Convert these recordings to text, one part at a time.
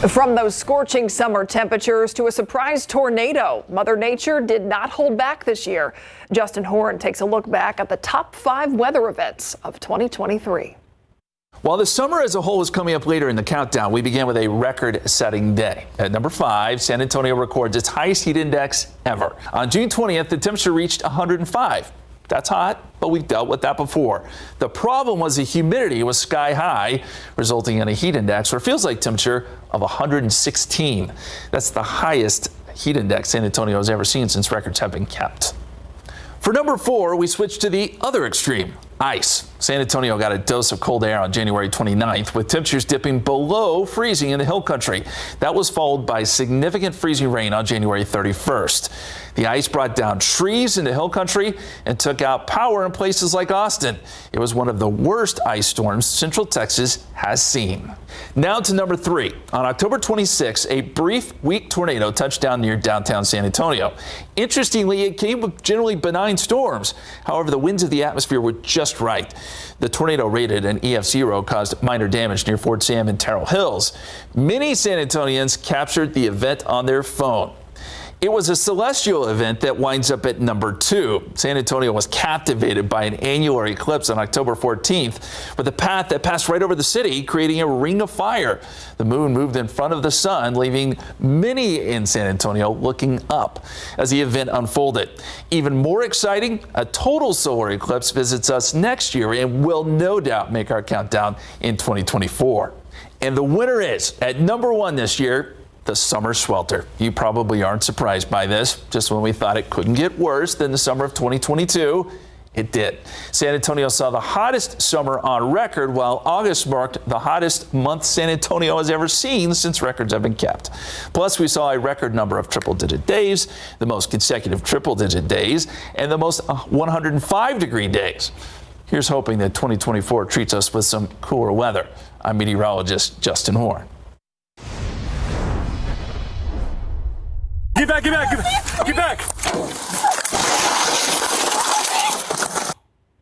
From those scorching summer temperatures to a surprise tornado, Mother Nature did not hold back this year. Justin Horn takes a look back at the top 5 weather events of 2023. While the summer as a whole is coming up later in the countdown, we began with a record-setting day. At number 5, San Antonio records its highest heat index ever. On June 20th, the temperature reached 105. That's hot, but we've dealt with that before. The problem was the humidity was sky high, resulting in a heat index or feels like temperature of 116. That's the highest heat index San Antonio has ever seen since records have been kept. For number 4, we switch to the other extreme, ice. San Antonio got a dose of cold air on January 29th, with temperatures dipping below freezing in the hill country. That was followed by significant freezing rain on January 31st. The ice brought down trees in the hill country and took out power in places like Austin. It was one of the worst ice storms Central Texas has seen. Now to number 3. On October 26, a brief weak tornado touched down near downtown San Antonio. Interestingly, it came with generally benign storms. However, the winds of the atmosphere were just right. The tornado rated an EF0 caused minor damage near Fort Sam and Terrell Hills. Many San Antonians captured the event on their phone. It was a celestial event that winds up at number 2. San Antonio was captivated by an annular eclipse on October 14th with a path that passed right over the city, creating a ring of fire. The moon moved in front of the sun, leaving many in San Antonio looking up as the event unfolded. Even more exciting, a total solar eclipse visits us next year and will no doubt make our countdown in 2024. And the winner is, at number 1 this year, the summer swelter. You probably aren't surprised by this. Just when we thought it couldn't get worse than the summer of 2022, it did. San Antonio saw the hottest summer on record, while August marked the hottest month San Antonio has ever seen since records have been kept. Plus, we saw a record number of triple-digit days, the most consecutive triple-digit days, and the most 105-degree days. Here's hoping that 2024 treats us with some cooler weather. I'm meteorologist Justin Horn. Get back, get back, get back!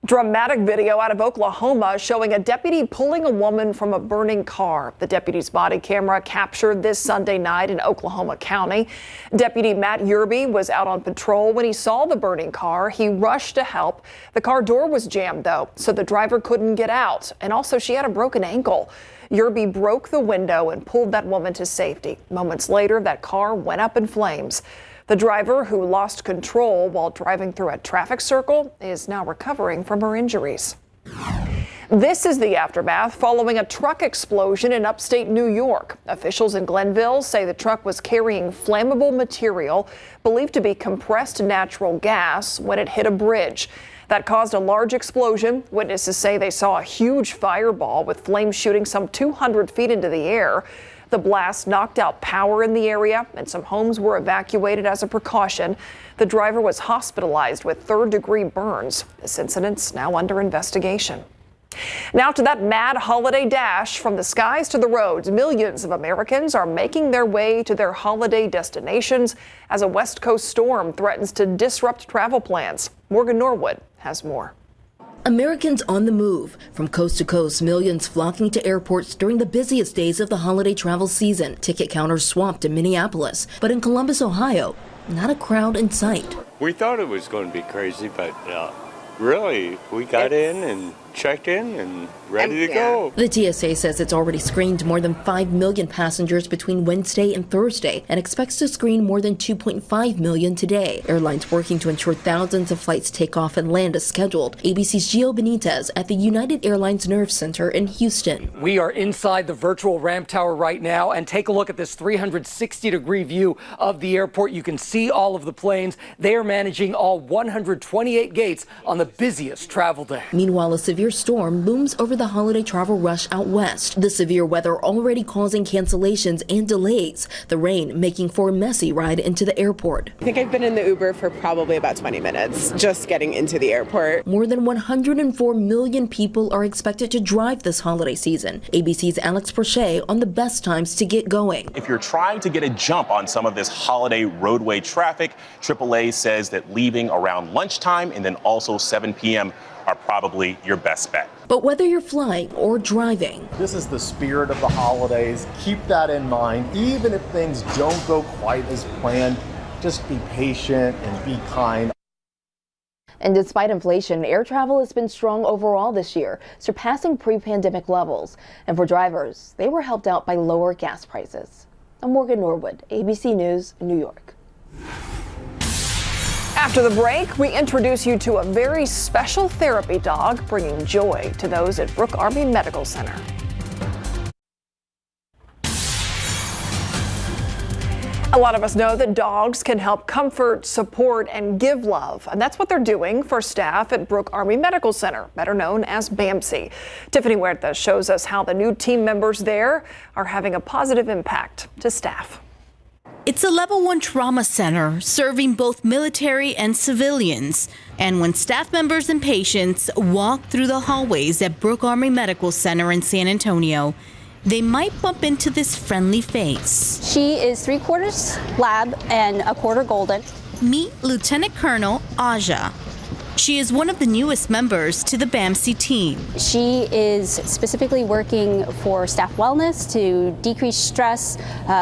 Dramatic video out of Oklahoma showing a deputy pulling a woman from a burning car. The deputy's body camera captured this Sunday night in Oklahoma County. Deputy Matt Yerby was out on patrol when he saw the burning car. He rushed to help. The car door was jammed, though, so the driver couldn't get out. And also, she had a broken ankle. Yerby broke the window and pulled that woman to safety. Moments later, that car went up in flames. The driver, who lost control while driving through a traffic circle, is now recovering from her injuries. This is the aftermath following a truck explosion in upstate New York. Officials in Glenville say the truck was carrying flammable material believed to be compressed natural gas when it hit a bridge. That caused a large explosion. Witnesses say they saw a huge fireball with flames shooting some 200 feet into the air. The blast knocked out power in the area, and some homes were evacuated as a precaution. The driver was hospitalized with third-degree burns. This incident's now under investigation. Now to that mad holiday dash from the skies to the roads. Millions of Americans are making their way to their holiday destinations as a West Coast storm threatens to disrupt travel plans. Morgan Norwood has more. Americans on the move. From coast to coast, millions flocking to airports during the busiest days of the holiday travel season. Ticket counters swamped in Minneapolis, but in Columbus, Ohio, not a crowd in sight. We thought it was going to be crazy, but really, we got in and checked in and ready to go. The TSA says it's already screened more than 5 million passengers between Wednesday and Thursday and expects to screen more than 2.5 million today. Airlines working to ensure thousands of flights take off and land as scheduled. ABC's Gio Benitez at the United Airlines Nerve Center in Houston. We are inside the virtual ramp tower right now, and take a look at this 360-degree view of the airport. You can see all of the planes. They are managing all 128 gates on the busiest travel day. Meanwhile, a severe storm looms over the holiday travel rush out west. The severe weather already causing cancellations and delays. The rain making for a messy ride into the airport. I think I've been in the Uber for probably about 20 minutes just getting into the airport. More than 104 million people are expected to drive this holiday season. ABC's Alex Prochet on the best times to get going. If you're trying to get a jump on some of this holiday roadway traffic, AAA says that leaving around lunchtime and then also 7 p.m. are probably your best bet. But whether you're flying or driving, this is the spirit of the holidays. Keep that in mind. Even if things don't go quite as planned, just be patient and be kind. And despite inflation, air travel has been strong overall this year, surpassing pre-pandemic levels. And for drivers, they were helped out by lower gas prices. I'm Morgan Norwood, ABC News, New York. After the break, we introduce you to a very special therapy dog bringing joy to those at Brooke Army Medical Center. A lot of us know that dogs can help comfort, support, and give love. And that's what they're doing for staff at Brooke Army Medical Center, better known as BAMC. Tiffany Huerta shows us how the new team members there are having a positive impact to staff. It's a level 1 trauma center serving both military and civilians. And when staff members and patients walk through the hallways at Brooke Army Medical Center in San Antonio, they might bump into this friendly face. She is 3/4 lab and a quarter golden. Meet Lieutenant Colonel Aja. She is one of the newest members to the BAMC team. She is specifically working for staff wellness to decrease stress.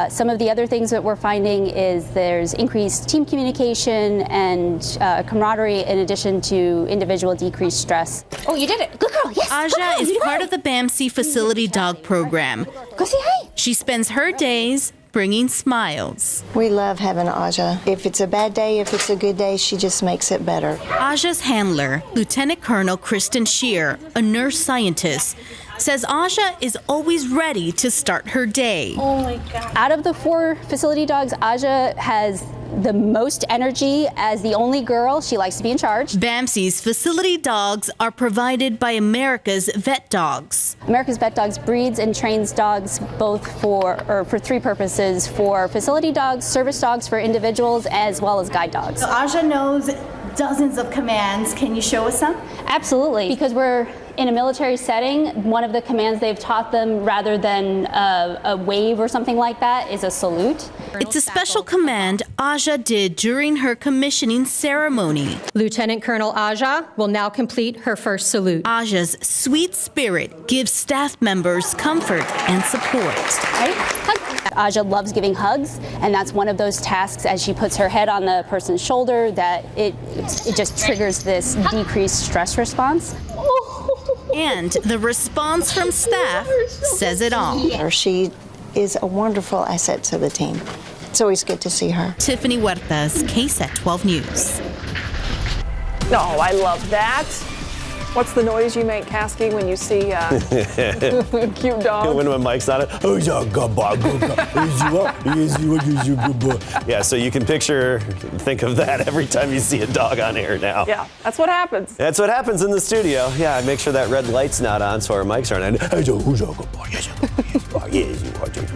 Some of the other things that we're finding is there's increased team communication and camaraderie in addition to individual decreased stress. Oh, you did it. Good girl. Yes. Aja is part of the BAMC facility dog program. Go say hi. She spends her days bringing smiles. We love having Aja. If it's a bad day, if it's a good day, she just makes it better. Aja's handler, Lieutenant Colonel Kristen Shear, a nurse scientist, says Aja is always ready to start her day. Oh my God. Out of the 4 facility dogs, Aja has the most energy. As the only girl, she likes to be in charge. BAMC's facility dogs are provided by America's Vet Dogs. America's Vet Dogs breeds and trains dogs both for 3 purposes: for facility dogs, service dogs for individuals, as well as guide dogs. So Aja knows dozens of commands. Can you show us some? Absolutely. Because we're in a military setting, one of the commands they've taught them, rather than a wave or something like that, is a salute. It's a special command Aja did during her commissioning ceremony. Lieutenant Colonel Aja will now complete her first salute. Aja's sweet spirit gives staff members comfort and support. Right? Hug. Aja loves giving hugs, and that's one of those tasks as she puts her head on the person's shoulder that it just triggers this decreased stress response. And the response from staff says it all. She is a wonderful asset to the team. It's always good to see her. Tiffany Huertas, KSAT12 News. Oh, I love that. What's the noise you make, Kasky, when you see a cute dog? When my mic's on it. Yeah, so you can think of that every time you see a dog on air now. Yeah, that's what happens. That's what happens in the studio. Yeah, I make sure that red light's not on so our mics aren't on.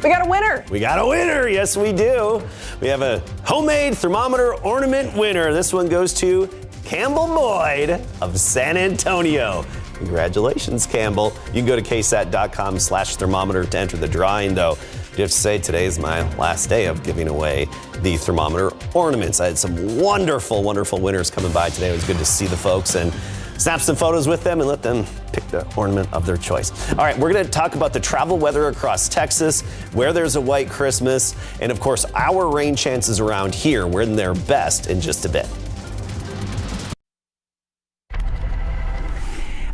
We got a winner. We got a winner. Yes, we do. We have a homemade thermometer ornament winner. This one goes to Campbell Boyd of San Antonio. Congratulations, Campbell. You can go to KSAT.com/thermometer to enter the drawing, though. I have to say, today is my last day of giving away the thermometer ornaments. I had some wonderful, wonderful winners coming by today. It was good to see the folks and snap some photos with them and let them pick the ornament of their choice. All right, we're going to talk about the travel weather across Texas, where there's a white Christmas, and of course, our rain chances around here. We're in their best in just a bit.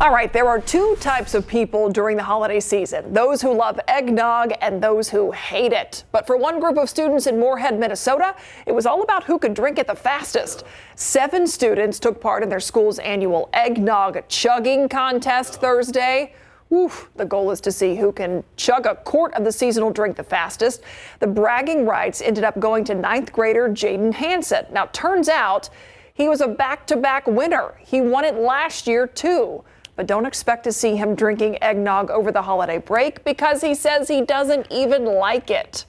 All right, there are 2 types of people during the holiday season, those who love eggnog and those who hate it. But for one group of students in Moorhead, Minnesota, it was all about who could drink it the fastest. 7 students took part in their school's annual eggnog chugging contest Thursday. Oof, the goal is to see who can chug a quart of the seasonal drink the fastest. The bragging rights ended up going to 9th grader Jaden Hansen. Now, turns out he was a back-to-back winner. He won it last year, too. But don't expect to see him drinking eggnog over the holiday break because he says he doesn't even like it.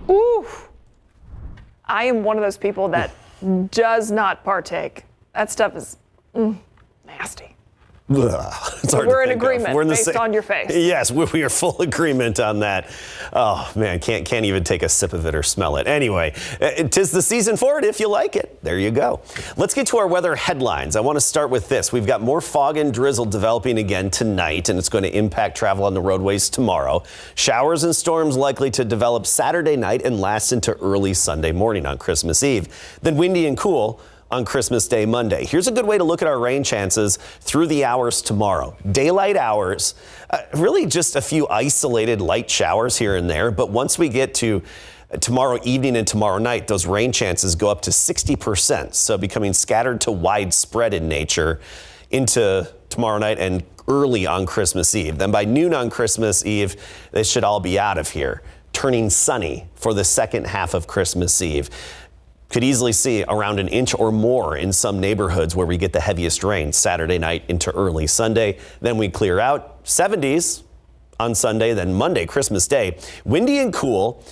Ooh. I am one of those people that does not partake. That stuff is nasty. It's hard to We're in think of. agreement We're in the based on your face. Yes, we are full agreement on that. Oh man, can't even take a sip of it or smell it. Anyway, 'tis the season for it if you like it. There you go. Let's get to our weather headlines. I want to start with this. We've got more fog and drizzle developing again tonight, and it's going to impact travel on the roadways tomorrow. Showers and storms likely to develop Saturday night and last into early Sunday morning on Christmas Eve. Then windy and cool on Christmas Day, Monday. Here's a good way to look at our rain chances through the hours tomorrow. Daylight hours, really just a few isolated light showers here and there. But once we get to tomorrow evening and tomorrow night, those rain chances go up to 60%. So becoming scattered to widespread in nature into tomorrow night and early on Christmas Eve. Then by noon on Christmas Eve, they should all be out of here, turning sunny for the second half of Christmas Eve. Could easily see around an inch or more in some neighborhoods where we get the heaviest rain Saturday night into early Sunday. Then we clear out 70s on Sunday, then Monday, Christmas Day. Windy and cool,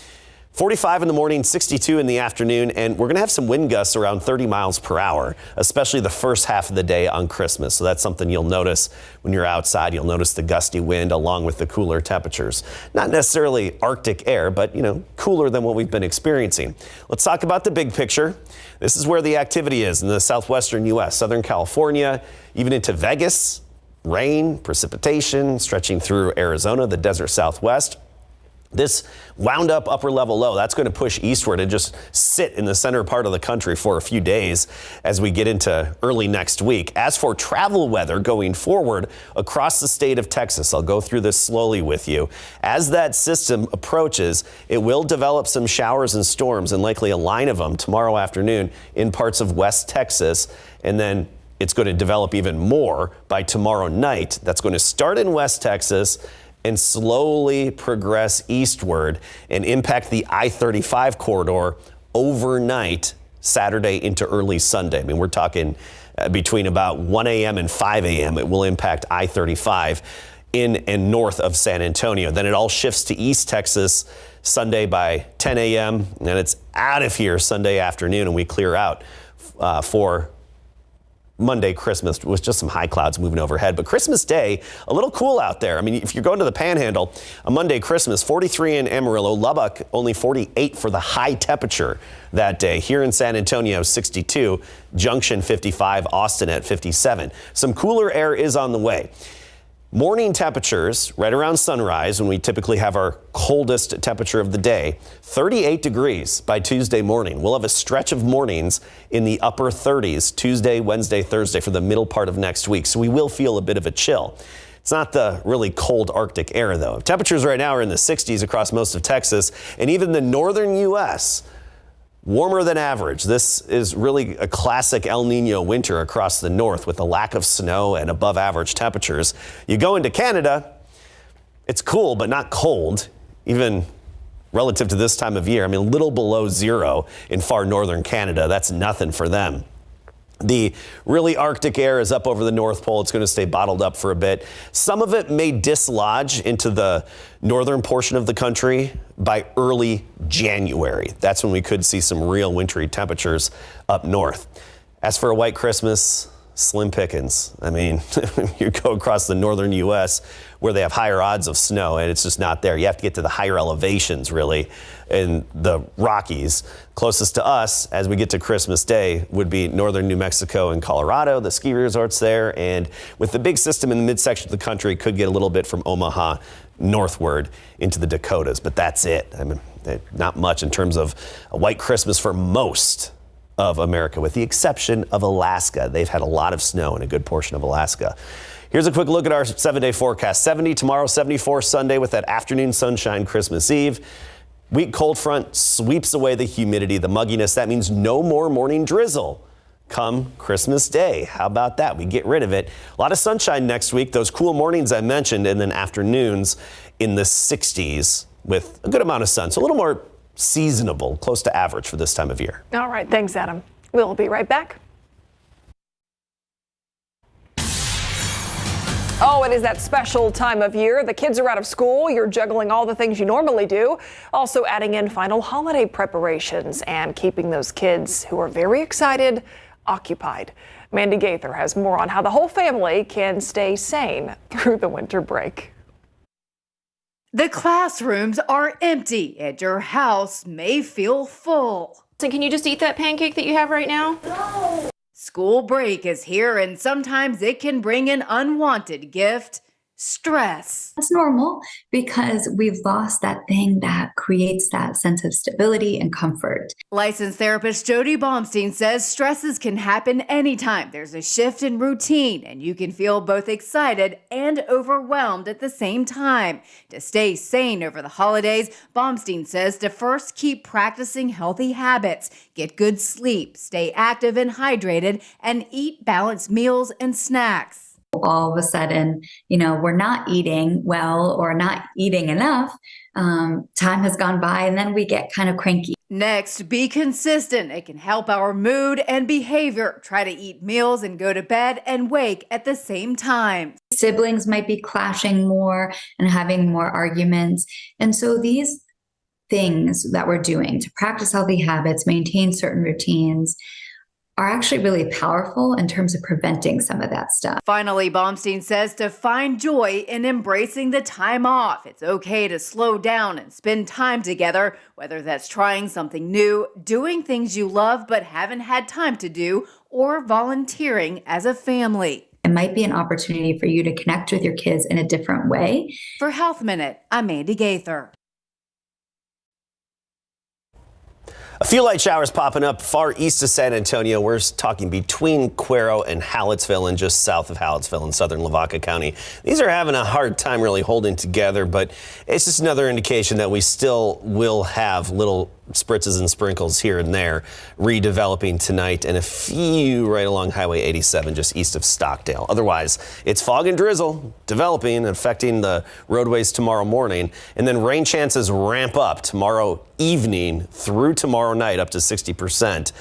45 in the morning, 62 in the afternoon, and we're going to have some wind gusts around 30 miles per hour, especially the first half of the day on Christmas. So that's something you'll notice when you're outside. You'll notice the gusty wind along with the cooler temperatures. Not necessarily Arctic air, but, cooler than what we've been experiencing. Let's talk about the big picture. This is where the activity is in the southwestern U.S., Southern California, even into Vegas. Rain, precipitation, stretching through Arizona, the desert Southwest. This wound up upper level low, that's going to push eastward and just sit in the center part of the country for a few days as we get into early next week. As for travel weather going forward across the state of Texas, I'll go through this slowly with you. As that system approaches, it will develop some showers and storms and likely a line of them tomorrow afternoon in parts of West Texas. And then it's going to develop even more by tomorrow night. That's going to start in West Texas and slowly progress eastward and impact the I-35 corridor overnight Saturday into early Sunday. I mean, we're talking between about 1 a.m. and 5 a.m. It will impact I-35 in and north of San Antonio. Then it all shifts to East Texas Sunday by 10 a.m. and it's out of here Sunday afternoon, and we clear out for Monday, Christmas, with just some high clouds moving overhead. But Christmas Day, a little cool out there. I mean, if you're going to the Panhandle, on Monday, Christmas, 43 in Amarillo, Lubbock, only 48 for the high temperature that day. Here in San Antonio, 62, Junction 55, Austin at 57. Some cooler air is on the way. Morning temperatures right around sunrise, when we typically have our coldest temperature of the day, 38 degrees by Tuesday morning. We'll have a stretch of mornings in the upper 30s Tuesday, Wednesday, Thursday for the middle part of next week. So we will feel a bit of a chill. It's not the really cold Arctic air, though. Temperatures right now are in the 60s across most of Texas and even the northern U.S. Warmer than average. This is really a classic El Nino winter across the north with a lack of snow and above average temperatures. You go into Canada, it's cool, but not cold, even relative to this time of year. I mean, a little below zero in far northern Canada. That's nothing for them. The really Arctic air is up over the North Pole. It's going to stay bottled up for a bit. Some of it may dislodge into the northern portion of the country by early January. That's when we could see some real wintry temperatures up north. As for a white Christmas, slim pickings. I mean, you go across the northern U.S. where they have higher odds of snow, and it's just not there. You have to get to the higher elevations, really, in the Rockies. Closest to us, as we get to Christmas Day, would be northern New Mexico and Colorado, the ski resorts there. And with the big system in the midsection of the country, could get a little bit from Omaha northward into the Dakotas. But that's it. I mean, not much in terms of a white Christmas for most of America, with the exception of Alaska. They've had a lot of snow in a good portion of Alaska. Here's a quick look at our 7-day forecast. 70 tomorrow, 74 Sunday with that afternoon sunshine Christmas Eve. Weak cold front sweeps away the humidity, the mugginess. That means no more morning drizzle come Christmas Day. How about that? We get rid of it. A lot of sunshine next week. Those cool mornings I mentioned, and then afternoons in the 60s with a good amount of sun. So a little more seasonable, close to average for this time of year. All right. Thanks, Adam. We'll be right back. Oh, it is that special time of year. The kids are out of school. You're juggling all the things you normally do. Also adding in final holiday preparations and keeping those kids who are very excited occupied. Mandy Gaither has more on how the whole family can stay sane through the winter break. The classrooms are empty and your house may feel full. So can you just eat that pancake that you have right now? No. School break is here and sometimes it can bring an unwanted gift. Stress. That's normal because we've lost that thing that creates that sense of stability and comfort. Licensed therapist Jody Baumstein says stresses can happen anytime there's a shift in routine and you can feel both excited and overwhelmed at the same time. To stay sane over the holidays, Baumstein says to first keep practicing healthy habits, get good sleep, stay active and hydrated, and eat balanced meals and snacks. All of a sudden, we're not eating well or not eating enough. Time has gone by and then we get kind of cranky. Next, be consistent. It can help our mood and behavior. Try to eat meals and go to bed and wake at the same time. Siblings might be clashing more and having more arguments. And so these things that we're doing to practice healthy habits, maintain certain routines, are actually really powerful in terms of preventing some of that stuff. Finally, Baumstein says to find joy in embracing the time off. It's okay to slow down and spend time together, whether that's trying something new, doing things you love but haven't had time to do, or volunteering as a family. It might be an opportunity for you to connect with your kids in a different way. For Health Minute, I'm Mandy Gaither. A few light showers popping up far east of San Antonio. We're talking between Cuero and Hallettsville and just south of Hallettsville in southern Lavaca County. These are having a hard time really holding together, but it's just another indication that we still will have little spritzes and sprinkles here and there redeveloping tonight, and a few right along Highway 87 just east of Stockdale. Otherwise, it's fog and drizzle developing and affecting the roadways tomorrow morning, and then rain chances ramp up tomorrow evening through tomorrow night up to 60%,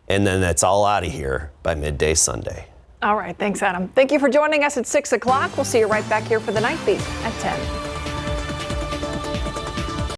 and then that's all out of here by midday Sunday. All right, thanks, Adam. Thank you for joining us at 6 o'clock. We'll see you right back here for the Night Beat at 10.